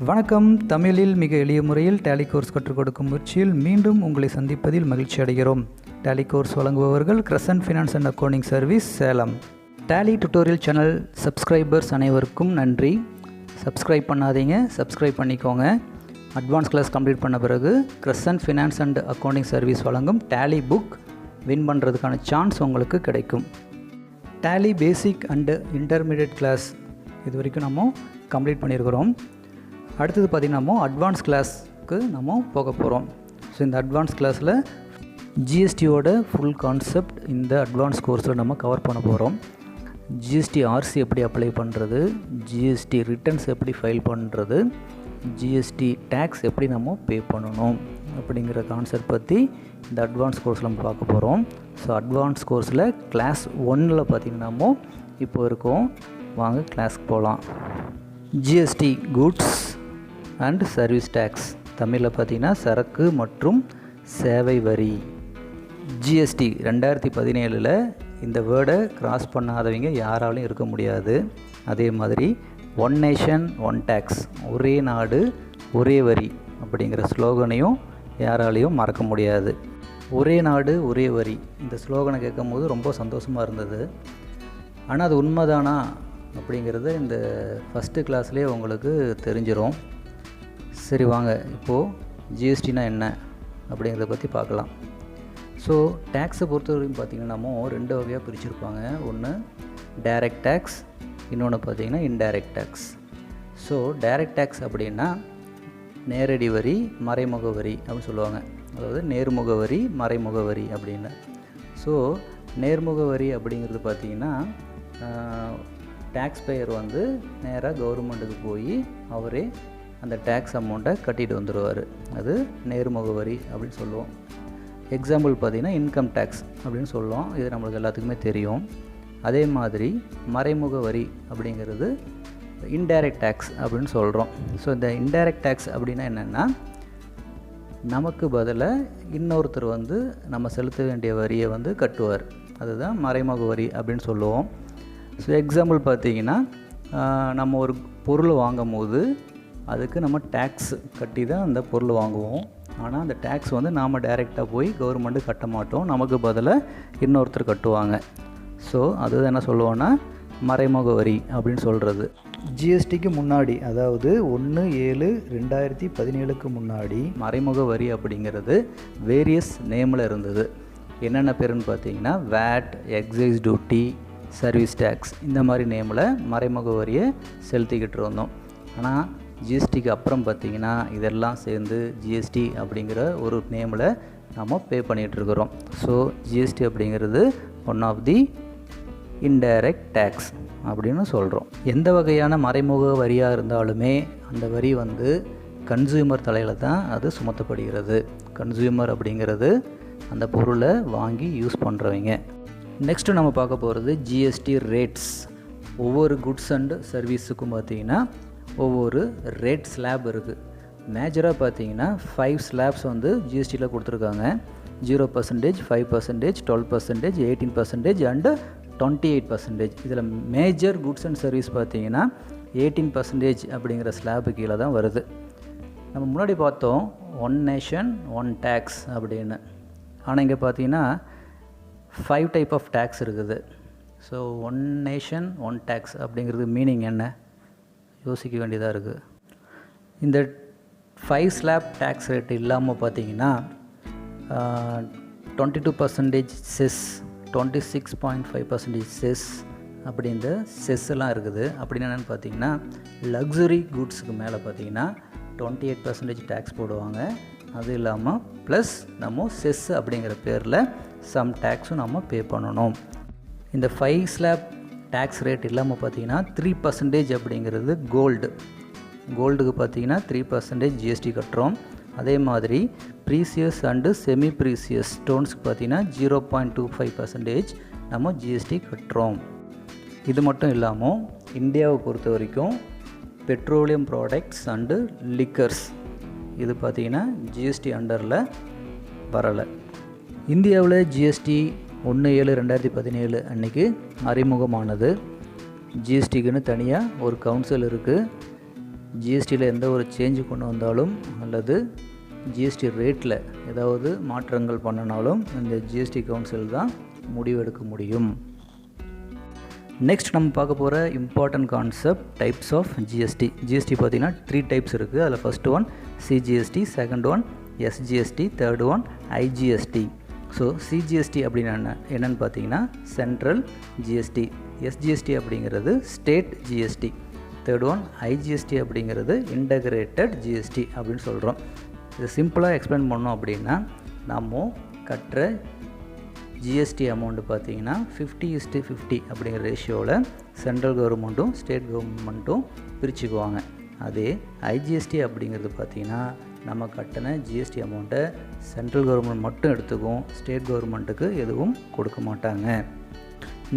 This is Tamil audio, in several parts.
வணக்கம். தமிழில் மிக எளிய முறையில் டேலி கோர்ஸ் கற்றுக் கொடுக்கும் முயற்சியில் மீண்டும் உங்களை சந்திப்பதில் மகிழ்ச்சி அடைகிறோம். டேலி கோர்ஸ் வழங்குபவர்கள் Crescent Finance and Accounting Service, Salem. Tally tutorial channel subscribers அனைவருக்கும் நன்றி. சப்ஸ்கிரைப் பண்ணாதீங்க, சப்ஸ்கிரைப் பண்ணிக்கோங்க. அட்வான்ஸ் கிளாஸ் கம்ப்ளீட் பண்ண பிறகு Crescent Finance and Accounting Service வழங்கும் டேலி புக் வின் பண்ணுறதுக்கான சான்ஸ் உங்களுக்கு கிடைக்கும். Tally basic and intermediate class இது வரைக்கும் நம்ம கம்ப்ளீட் பண்ணியிருக்கிறோம். அடுத்தது பார்த்திங்கன்னா நம்ம அட்வான்ஸ் கிளாஸ்க்கு நம்ம போக போகிறோம். ஸோ இந்த அட்வான்ஸ் கிளாஸில் ஜிஎஸ்டியோட ஃபுல் கான்செப்ட் இந்த அட்வான்ஸ் கோர்ஸில் நம்ம கவர் பண்ண போகிறோம். ஜிஎஸ்டி ஆர்சி எப்படி அப்ளை பண்ணுறது, ஜிஎஸ்டி ரிட்டர்ன்ஸ் எப்படி ஃபைல் பண்ணுறது, ஜிஎஸ்டி டேக்ஸ் எப்படி நம்ம பே பண்ணணும் அப்படிங்கிற கான்செப்ட் பற்றி இந்த அட்வான்ஸ் கோர்ஸில் நம்ம பார்க்க போகிறோம். ஸோ அட்வான்ஸ் கோர்ஸில் கிளாஸ் 1ல் பார்த்திங்கன்னா நம்ம இப்போ இருக்கோம். வாங்க கிளாஸ்க்கு போகலாம். GST goods and service tax, தமிழில் பார்த்திங்கன்னா சரக்கு மற்றும் சேவை வரி. ஜிஎஸ்டி 2017 இந்த வேர்டை கிராஸ் பண்ணாதவங்க யாராலையும் இருக்க முடியாது. அதே மாதிரி ஒன் நேஷன் ஒன் டேக்ஸ், ஒரே நாடு ஒரே வரி அப்படிங்கிற ஸ்லோகனையும் யாராலையும் மறக்க முடியாது. ஒரே நாடு ஒரே வரி இந்த ஸ்லோகனை கேட்கும் போது ரொம்ப சந்தோஷமாக இருந்தது. ஆனால் அது உண்மைதானா அப்படிங்கிறது இந்த ஃபஸ்ட்டு கிளாஸ்லேயே உங்களுக்கு தெரிஞ்சிடும். சரி வாங்க, இப்போது ஜிஎஸ்டினா என்ன அப்படிங்கிறத பற்றி பார்க்கலாம். ஸோ டேக்ஸை பொறுத்த வரைக்கும் பார்த்திங்கன்னா நம்ம 2 வகையாக பிரிச்சுருப்பாங்க. ஒன்று டைரக்ட் டேக்ஸ், இன்னொன்று பார்த்திங்கன்னா indirect tax. So direct tax அப்படின்னா நேரடி வரி, மறைமுக வரி அப்படின்னு சொல்லுவாங்க. அதாவது நேர்முக வரி, மறைமுக வரி அப்படின்னு. ஸோ நேர்முக வரி அப்படிங்கிறது பார்த்திங்கன்னா டேக்ஸ் பேயர் வந்து நேராக கவர்மெண்ட்டுக்கு போய் அவரே அந்த டேக்ஸ் அமௌண்ட்டை கட்டிட்டு வந்துடுவார். அது நேர்முக வரி அப்படின்னு சொல்லுவோம். எக்ஸாம்பிள் பார்த்திங்கன்னா இன்கம் டேக்ஸ் அப்படின்னு சொல்லுவோம். இது நம்மளுக்கு எல்லாத்துக்குமே தெரியும். அதே மாதிரி மறைமுக வரி அப்படிங்கிறது இன்டைரக்ட் டேக்ஸ் அப்படின்னு சொல்கிறோம். ஸோ இந்த இன்டைரக்ட் டேக்ஸ் அப்படின்னா என்னென்னா, நமக்கு பதிலாக இன்னொருத்தர் வந்து நம்ம செலுத்த வேண்டிய வரியை வந்து கட்டுவார். அதுதான் மறைமுக வரி அப்படின்னு சொல்லுவோம். ஸோ எக்ஸாம்பிள் பார்த்திங்கன்னா, நம்ம ஒரு பொருள் வாங்கும் போது அதுக்கு நம்ம டேக்ஸ் கட்டி தான் அந்த பொருள் வாங்குவோம். ஆனால் அந்த டேக்ஸ் வந்து நாம் டைரெக்டாக போய் கவர்மெண்ட்டு கட்ட மாட்டோம், நமக்கு பதிலாக இன்னொருத்தர் கட்டுவாங்க. ஸோ அது என்ன சொல்லுவோன்னா மறைமுக வரி அப்படின்னு சொல்கிறது. ஜிஎஸ்டிக்கு முன்னாடி, அதாவது 1/7/2017 முன்னாடி மறைமுக வரி அப்படிங்கிறது வேரியஸ் நேமில் இருந்தது. என்னென்ன பேருன்னு பார்த்தீங்கன்னா VAT, excise duty, service tax, இந்த மாதிரி நேமில் மறைமுக வரியை செலுத்திக்கிட்டு இருந்தோம். ஆனால் ஜிஎஸ்டிக்கு அப்புறம் பார்த்திங்கன்னா இதெல்லாம் சேர்ந்து ஜிஎஸ்டி அப்படிங்கிற ஒரு நேமில் நம்ம பே பண்ணிகிட்ருக்குறோம். ஸோ ஜிஎஸ்டி அப்படிங்கிறது one of the indirect tax அப்படின்னு சொல்கிறோம். எந்த வகையான மறைமுக வரியாக இருந்தாலுமே அந்த வரி வந்து கன்சியூமர் தலையில் தான் அது சுமத்தப்படுகிறது. கன்சியூமர் அப்படிங்கிறது அந்த பொருளை வாங்கி யூஸ் பண்ணுறவங்க. நெக்ஸ்ட்டு நம்ம பார்க்க போகிறது ஜிஎஸ்டி ரேட்ஸ். ஒவ்வொரு குட்ஸ் அண்டு சர்வீஸுக்கும் பார்த்திங்கன்னா ஒவ்வொரு ரேட் ஸ்லாப் இருக்குது. மேஜராக பார்த்திங்கன்னா 5 ஸ்லாப்ஸ் வந்து ஜிஎஸ்டியில் கொடுத்துருக்காங்க. 0%, 5%, 12%, 18% அண்டு 28%. இதில் மேஜர் குட்ஸ் அண்ட் சர்வீஸ் பார்த்திங்கன்னா 18% அப்படிங்கிற ஸ்லாபு கீழே தான் வருது. நம்ம முன்னாடி பார்த்தோம் ஒன் நேஷன் ஒன் டேக்ஸ் அப்படின்னு. ஆனால் இங்கே பார்த்திங்கன்னா 5 டைப் ஆஃப் டேக்ஸ் இருக்குது. So one nation one tax அப்படிங்கிறது மீனிங் என்ன யோசிக்க வேண்டியதாக இருக்குது. இந்த 5 ஸ்லாப் டேக்ஸ் ரேட் இல்லாமல் பார்த்தீங்கன்னா 22% செஸ், 26.5% செஸ் அப்படின்ற செஸ்ஸெல்லாம் இருக்குது. அப்படின்னு என்னென்னு பார்த்தீங்கன்னா லக்ஸுரி குட்ஸுக்கு மேலே பார்த்தீங்கன்னா 28% டேக்ஸ் போடுவாங்க. அது இல்லாமல் ப்ளஸ் நம்ம செஸ் அப்படிங்கிற பேரில் சம் டேக்ஸும் நம்ம பே பண்ணணும். இந்த 5 ஸ்லாப் டேக்ஸ் ரேட் இல்லாமல் பார்த்தீங்கன்னா 3% அப்படிங்கிறது கோல்டுக்கு பார்த்தீங்கன்னா 3% ஜிஎஸ்டி கட்டுறோம். அதே மாதிரி ப்ரீசியஸ் அண்டு செமி ப்ரீசியஸ் ஸ்டோன்ஸ்க்கு பார்த்தீங்கன்னா 0.25% நம்ம ஜிஎஸ்டி கட்டுறோம். இது மட்டும் இல்லாமல் இந்தியாவை பொறுத்த வரைக்கும் பெட்ரோலியம் ப்ராடக்ட்ஸ் அண்டு லிக்கர்ஸ் இது பார்த்திங்கன்னா ஜிஎஸ்டி அண்டரில் வரலை. இந்தியாவில் ஜிஎஸ்டி 1/7/2017 அன்றைக்கி அறிமுகமானது. ஜிஎஸ்டிக்குன்னு தனியாக ஒரு கவுன்சில் இருக்குது. ஜிஎஸ்டியில் எந்த ஒரு சேஞ்சு கொண்டு வந்தாலும் அல்லது ஜிஎஸ்டி ரேட்டில் ஏதாவது மாற்றங்கள் பண்ணினாலும் இந்த ஜிஎஸ்டி கவுன்சில் தான் முடிவெடுக்க முடியும். நெக்ஸ்ட் நம்ம பார்க்க போகிற important concept types of GST. GST பார்த்திங்கன்னா 3 டைப்ஸ் இருக்குது. அதில் first one CGST, second one SGST, third one IGST. So CGST அப்படின்னா என்னென்னு பார்த்தீங்கன்னா சென்ட்ரல் ஜிஎஸ்டி, எஸ்ஜிஎஸ்டி அப்படிங்கிறது state GST, third one IGST அப்படிங்கிறது இன்டகிரேட்டட் ஜிஎஸ்டி அப்படின்னு சொல்கிறோம். இது சிம்பிளாக எக்ஸ்பிளைன் பண்ணோம் அப்படின்னா நம்ம கட்டுற ஜிஎஸ்டி அமௌண்ட்டு பார்த்தீங்கன்னா 50:50 அப்படிங்கிற ரேஷியோவில் சென்ட்ரல் கவர்மெண்ட்டும் ஸ்டேட் கவர்மெண்ட்டும் பிரிச்சுக்குவாங்க. அதே ஐஜிஎஸ்டி அப்படிங்கிறது பார்த்திங்கன்னா நம்ம கட்டின ஜிஎஸ்டி அமௌண்ட்டை சென்ட்ரல் கவர்மெண்ட் மட்டும் எடுத்துக்கும், ஸ்டேட் கவர்மெண்ட்டுக்கு எதுவும் கொடுக்க மாட்டாங்க.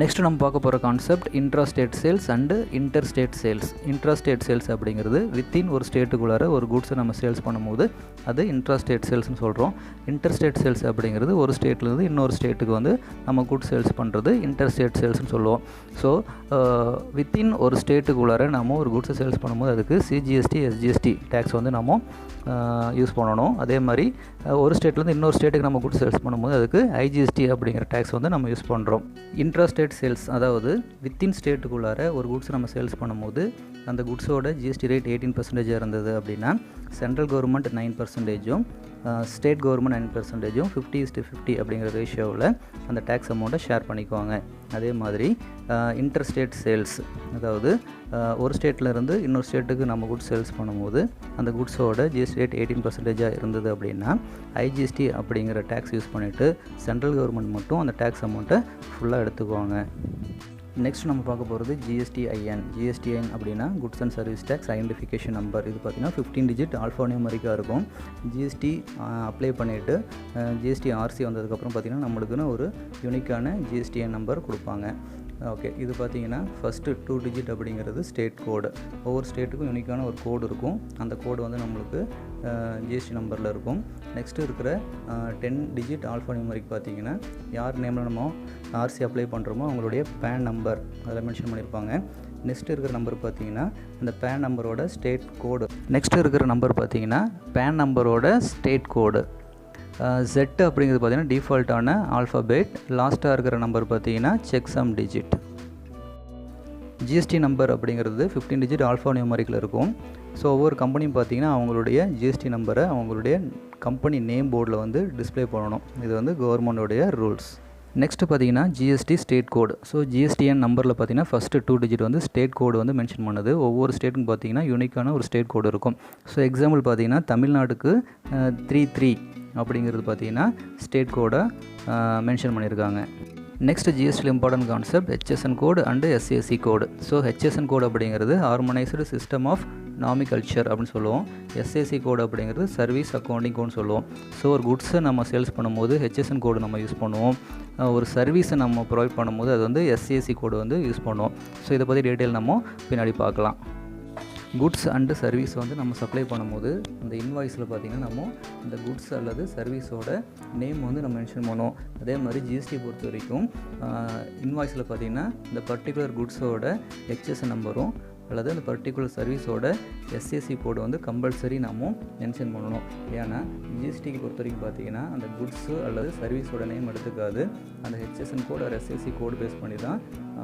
நெக்ஸ்ட் நம்ம பார்க்க போகிற concept intrastate sales and interstate sales. Intrastate sales அப்படிங்கிறது வித்தின் ஒரு ஸ்டேட்டுக்குள்ளார ஒரு குட்ஸை நம்ம சேல்ஸ் பண்ணும்போது அது இன்ட்ராஸ்டேட் சேல்ஸ்னு சொல்கிறோம். இன்டர்ஸ்டேட் சேல்ஸ் அப்படிங்கிறது ஒரு ஸ்டேட்லேருந்து இன்னொரு ஸ்டேட்டுக்கு வந்து நம்ம குட்ஸ் சேல்ஸ் பண்ணுறது இன்டர்ஸ்டேட் சேல்ஸ்னு சொல்லுவோம். ஸோ வித்தின் ஒரு ஸ்டேட்டுக்குள்ளார நம்ம ஒரு குட்ஸை சேல்ஸ் பண்ணும்போது அதுக்கு சிஜிஎஸ்டி, எஸ்ஜிஎஸ்டி டேக்ஸ் வந்து நம்ம யூஸ் பண்ணணும். அதே மாதிரி ஒரு ஸ்டேட்லேருந்து இன்னொரு ஸ்டேட்டுக்கு நம்ம குட்ஸ் சேல்ஸ் பண்ணும்போது அதுக்கு ஐஜிஎஸ்டி அப்படிங்கிற டேக்ஸ் வந்து நம்ம யூஸ் பண்ணுறோம். இன்ட்ராஸ்டேட் சேல்ஸ் அதாவது வித்தின் ஸ்டேட்டுக்குள்ளார ஒரு குட்ஸ் நம்ம சேல்ஸ் பண்ணும்போது அந்த குட்ஸோட ஜிஎஸ்டி ரேட் 18% இருந்தது அப்படின்னா சென்ட்ரல் கவர்மெண்ட் 9%, ஸ்டேட் கவர்மெண்ட் 9%, 50:50 அப்படிங்கிற ரேஷியோவில் அந்த டேக்ஸ் அமௌண்ட்டை ஷேர் பண்ணிக்குவாங்க. அதே மாதிரி இன்டர்ஸ்டேட் சேல்ஸ் அதாவது ஒரு ஸ்டேட்லேருந்து இன்னொரு ஸ்டேட்டுக்கு நம்ம குட்ஸ் சேல்ஸ் பண்ணும்போது அந்த குட்ஸோட ஜிஎஸ்டி ரேட் 18% இருந்தது அப்படின்னா ஐஜிஎஸ்டி அப்படிங்கிற டேக்ஸ் யூஸ் பண்ணிவிட்டு சென்ட்ரல் கவர்மெண்ட் மட்டும் அந்த டேக்ஸ் அமௌண்ட்டை ஃபுல்லாக எடுத்துக்குவாங்க. நெக்ஸ்ட் நம்ம பார்க்க போகிறது ஜிஎஸ்டிஐஎன். ஜிஎஸ்டிஐஎன் அப்படின்னா goods and service tax identification number. இது பார்த்திங்கன்னா 15 டிஜிட் ஆல்ஃபா நியூமரிக்காக இருக்கும். ஜிஎஸ்டி அப்ளை பண்ணிவிட்டு ஜிஎஸ்டி ஆர்சி வந்ததுக்கப்புறம் பார்த்திங்கன்னா நம்மளுக்குன்னு ஒரு யூனிக்கான ஜிஎஸ்டிஐஎன் நம்பர் கொடுப்பாங்க. ஓகே, இது பார்த்திங்கன்னா ஃபஸ்ட்டு 2 டிஜிட் அப்படிங்கிறது ஸ்டேட் கோடு. ஒவ்வொரு ஸ்டேட்டுக்கும் யூனிக்கான ஒரு கோடு இருக்கும். அந்த கோடு வந்து நம்மளுக்கு ஜிஎஸ்டி நம்பரில் இருக்கும். நெக்ஸ்ட்டு இருக்கிற 10 டிஜிட் ஆல்ஃபா நியூமரிக் பார்த்திங்கன்னா யார் நேமில் நம்ம ஆர்சி அப்ளை பண்ணுறோமோ அவங்களுடைய பேன் நம்பர் அதில் மென்ஷன் பண்ணியிருப்பாங்க. நெக்ஸ்ட்டு இருக்கிற நம்பர் பார்த்திங்கன்னா அந்த பேன் நம்பரோட ஸ்டேட் கோடு. நெக்ஸ்ட்டு இருக்கிற நம்பர் பார்த்திங்கன்னா பேன் நம்பரோட ஸ்டேட் கோடு. Z அப்படிங்கிறது பார்த்திங்கன்னா டிஃபால்ட்டான ஆல்ஃபாபெட். லாஸ்ட்டாக இருக்கிற நம்பர் பார்த்திங்கன்னா check sum digit. GST number அப்படிங்கிறது 15 டிஜிட் ஆல்ஃபா நியூமரிக்கில் இருக்கும். ஸோ ஒவ்வொரு கம்பெனியும் பார்த்திங்கன்னா அவங்களுடைய ஜிஎஸ்டி நம்பரை அவங்களுடைய கம்பெனி நேம் போர்டில் வந்து டிஸ்பிளே பண்ணணும். இது வந்து கவர்மெண்டோடைய ரூல்ஸ். நெக்ஸ்ட்டு பார்த்திங்கன்னா ஜிஎஸ்டி ஸ்டேட் கோடு. ஸோ ஜிஎஸ்டிஎன் நம்பரில் பார்த்திங்கன்னா ஃபஸ்ட்டு 2 டிஜிட் வந்து ஸ்டேட் கோடு வந்து மென்ஷன் பண்ணுது. ஒவ்வொரு ஸ்டேட்டுக்கும் பார்த்திங்கன்னா யூனிக்கான ஒரு ஸ்டேட் கோடு இருக்கும். ஸோ எக்ஸாம்பிள் பார்த்திங்கன்னா தமிழ்நாடுக்கு 33 அப்படிங்கிறது பார்த்திங்கன்னா ஸ்டேட் கோடை மென்ஷன் பண்ணியிருக்காங்க. நெக்ஸ்ட் ஜிஎஸ்டியில் important concept HSN code and SAC code. So HSN code அப்படிங்கிறது ஹார்மனைஸ்டு சிஸ்டம் ஆஃப் நாமிகல்ச்சர் அப்படின்னு சொல்லுவோம். எஸ்ஏசி கோடு அப்படிங்கிறது சர்வீஸ் அக்கௌண்டிங் கோடுன்னு சொல்லுவோம். ஸோ ஒரு குட்ஸை நம்ம சேல்ஸ் பண்ணும்போது ஹெச்எஸ்என் கோடு நம்ம யூஸ் பண்ணுவோம். ஒரு சர்வீஸை நம்ம ப்ரொவைட் பண்ணும்போது அது வந்து எஸ்ஏசி கோடு வந்து யூஸ் பண்ணுவோம். ஸோ இதை பற்றி டீட்டெயில் நம்ம பின்னாடி பார்க்கலாம். குட்ஸ் அண்டு சர்வீஸ் வந்து நம்ம சப்ளை பண்ணும்போது அந்த இன்வாய்ஸில் பார்த்திங்கன்னா நம்ம இந்த குட்ஸ் அல்லது சர்வீஸோட நேம் வந்து நம்ம மென்ஷன் பண்ணுவோம். அதே மாதிரி ஜிஎஸ்டி பொறுத்த வரைக்கும் இன்வாய்ஸில் பார்த்திங்கன்னா இந்த பர்டிகுலர் குட்ஸோட ஹெச்எஸ்என் நம்பரும் அல்லது அந்த பர்டிகுலர் சர்வீஸோட எஸ்ஏசி கோடு வந்து கம்பல்சரி நம்ம மென்ஷன் பண்ணணும். ஏன்னா ஜிஎஸ்டிக்கு பொறுத்த வரைக்கும் பார்த்திங்கன்னா அந்த குட்ஸு அல்லது சர்வீஸோட நேம் எடுத்துக்காது. அந்த ஹெச்எஸ்என் கோடு ஒரு எஸ்ஏசி கோடு பேஸ் பண்ணி தான்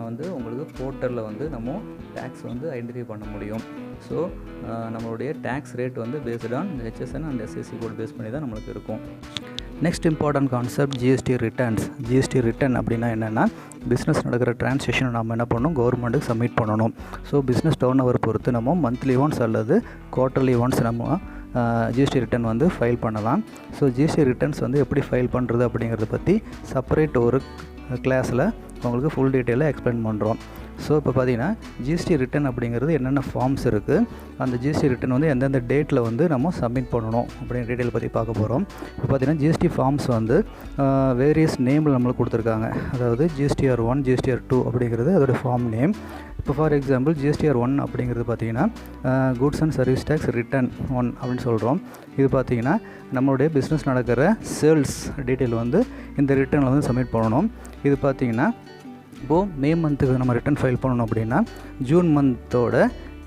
வந்து உங்களுக்கு போர்ட்டலில் வந்து நம்ம டேக்ஸ் வந்து ஐடென்டிஃபை பண்ண முடியும். ஸோ நம்மளுடைய டேக்ஸ் ரேட் வந்து பேஸ்ட் ஆன் இந்த HSN and SAC code base பண்ணி தான் நம்மளுக்கு இருக்கும். Next important concept GST returns. GST return அப்படின்னா என்னென்னா பிஸ்னஸ் நடக்கிற ட்ரான்சாக்ஷனை நம்ம என்ன பண்ணணும், கவர்மெண்ட்டுக்கு சப்மிட் பண்ணணும். ஸோ பிஸ்னஸ் டர்ன் ஓவர் பொறுத்து நம்ம மந்த்லி ஒன்ஸ் அல்லது குவார்ட்டர்லி ஒன்ஸ் நம்ம ஜிஎஸ்டி ரிட்டர்ன் வந்து ஃபைல் பண்ணலாம். ஸோ ஜிஎஸ்டி ரிட்டர்ன்ஸ் வந்து எப்படி ஃபைல் பண்ணுறது அப்படிங்கிறத பற்றி செப்பரேட் ஒரு கிளாஸில் உங்களுக்கு ஃபுல் டீட்டெயிலாக எக்ஸ்பிளைன் பண்ணுறோம். ஸோ இப்போ பார்த்தீங்கன்னா ஜிஎஸ்டி ரிட்டர்ன் அப்படிங்கிறது என்னென்ன ஃபார்ம்ஸ் இருக்குது, அந்த ஜிஎஸ்டி ரிட்டர்ன் வந்து எந்தெந்த டேட்டில் வந்து நம்ம சப்மிட் பண்ணணும் அப்படிங்கிற டீட்டெயில் பற்றி பார்க்க போகிறோம். இப்போ பார்த்தீங்கன்னா ஜிஎஸ்டி ஃபார்ம்ஸ் வந்து வேரியஸ் நேமில் நம்மளுக்கு கொடுத்துருக்காங்க. அதாவது GSTR1, GSTR2 அப்படிங்கிறது அதோடய ஃபார்ம் நேம். இப்போ ஃபார் எக்ஸாம்பிள் GSTR1 அப்படிங்கிறது பார்த்திங்கன்னா goods and service tax return 1 அப்படின்னு சொல்கிறோம். இது பார்த்திங்கன்னா நம்மளுடைய பிஸ்னஸ் நடக்கிற சேல்ஸ் டீட்டெயில் வந்து இந்த ரிட்டர்னில் வந்து சப்மிட் பண்ணணும். இது பார்த்திங்கன்னா இப்போது மே மந்த்துக்கு நம்ம ரிட்டர்ன் ஃபைல் பண்ணணும் அப்படின்னா ஜூன் மந்தோட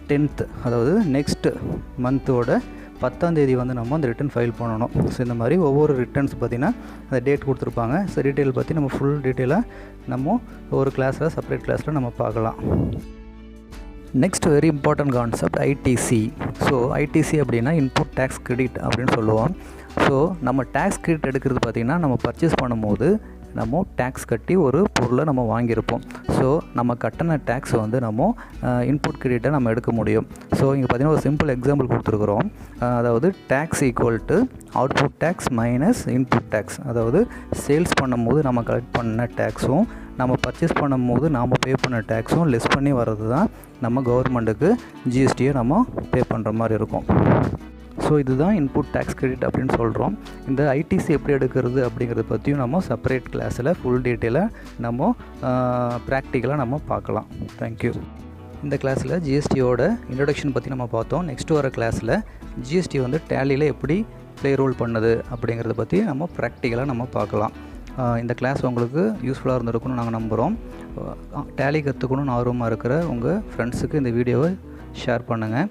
10th அதாவது நெக்ஸ்ட் மந்த்தோட 10ஆம் தேதி வந்து நம்ம அந்த ரிட்டர்ன் ஃபைல் பண்ணணும். ஸோ இந்த மாதிரி ஒவ்வொரு ரிட்டர்ன்ஸ் பார்த்திங்கன்னா அந்த டேட் கொடுத்துருப்பாங்க. ஸோ டீட்டெயில் பற்றி நம்ம ஃபுல் டீட்டெயிலாக நம்ம ஒரு கிளாஸில் செப்பரேட் கிளாஸில் நம்ம பார்க்கலாம். Next very important concept ITC. So ITC அப்படின்னா இன்புட் டேக்ஸ் கிரெடிட் அப்படின்னு சொல்லுவோம். ஸோ நம்ம டேக்ஸ் கிரெடிட் எடுக்கிறது பார்த்திங்கன்னா நம்ம பர்ச்சேஸ் பண்ணும்போது நம்ம டேக்ஸ் கட்டி ஒரு பொருளை நம்ம வாங்கியிருப்போம். ஸோ நம்ம கட்டின டேக்ஸ் வந்து நம்ம இன்புட் கிரெடிட்டை நம்ம எடுக்க முடியும். ஸோ இங்கே பார்த்திங்கன்னா ஒரு சிம்பிள் எக்ஸாம்பிள் கொடுத்துருக்குறோம். அதாவது tax equal to output tax minus input tax. அதாவது சேல்ஸ் பண்ணும்போது நம்ம கலெக்ட் பண்ண டேக்ஸும் நம்ம பர்ச்சேஸ் பண்ணும்போது நாம் பே பண்ண டேக்ஸும் லெஸ் பண்ணி வர்றது தான் நம்ம கவர்மெண்ட்டுக்கு ஜிஎஸ்டியை நம்ம பே பண்ணுற மாதிரி இருக்கும். ஸோ இதுதான் இன்புட் டேக்ஸ் கிரெடிட் அப்படின்னு சொல்கிறோம். இந்த ஐடிசி எப்படி எடுக்கிறது அப்படிங்கிறத பற்றியும் நம்ம செப்பரேட் கிளாஸில் ஃபுல் டீட்டெயிலாக நம்ம ப்ராக்டிக்கலாக நம்ம பார்க்கலாம். தேங்க்யூ. இந்த கிளாஸில் ஜிஎஸ்டியோட இன்ட்ரடக்ஷன் பற்றி நம்ம பார்த்தோம். நெக்ஸ்ட் வர கிளாஸில் ஜிஎஸ்டி வந்து டேலியில் எப்படி ப்ளே ரோல் பண்ணுது அப்படிங்கிறத பற்றி நம்ம ப்ராக்டிக்கலாக நம்ம பார்க்கலாம். இந்த கிளாஸ் உங்களுக்கு யூஸ்ஃபுல்லாக இருந்திருக்குன்னு நாங்கள் நம்புகிறோம். டேலி கற்றுக்கணும்னு ஆர்வமாக இருக்கிற உங்கள் ஃப்ரெண்ட்ஸுக்கு இந்த வீடியோவை ஷேர் பண்ணுங்கள்.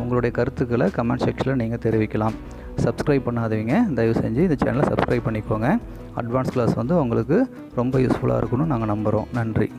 உங்களுடைய கருத்துக்களை கமெண்ட் செக்ஷனில் நீங்கள் தெரிவிக்கலாம். சப்ஸ்கிரைப் பண்ணாதவங்க தயவு செஞ்சு இந்த சேனலை சப்ஸ்கிரைப் பண்ணிக்கோங்க. அட்வான்ஸ் கிளாஸ் வந்து உங்களுக்கு ரொம்ப யூஸ்ஃபுல்லாக இருக்குன்னு நாங்கள் நம்புகிறோம். நன்றி.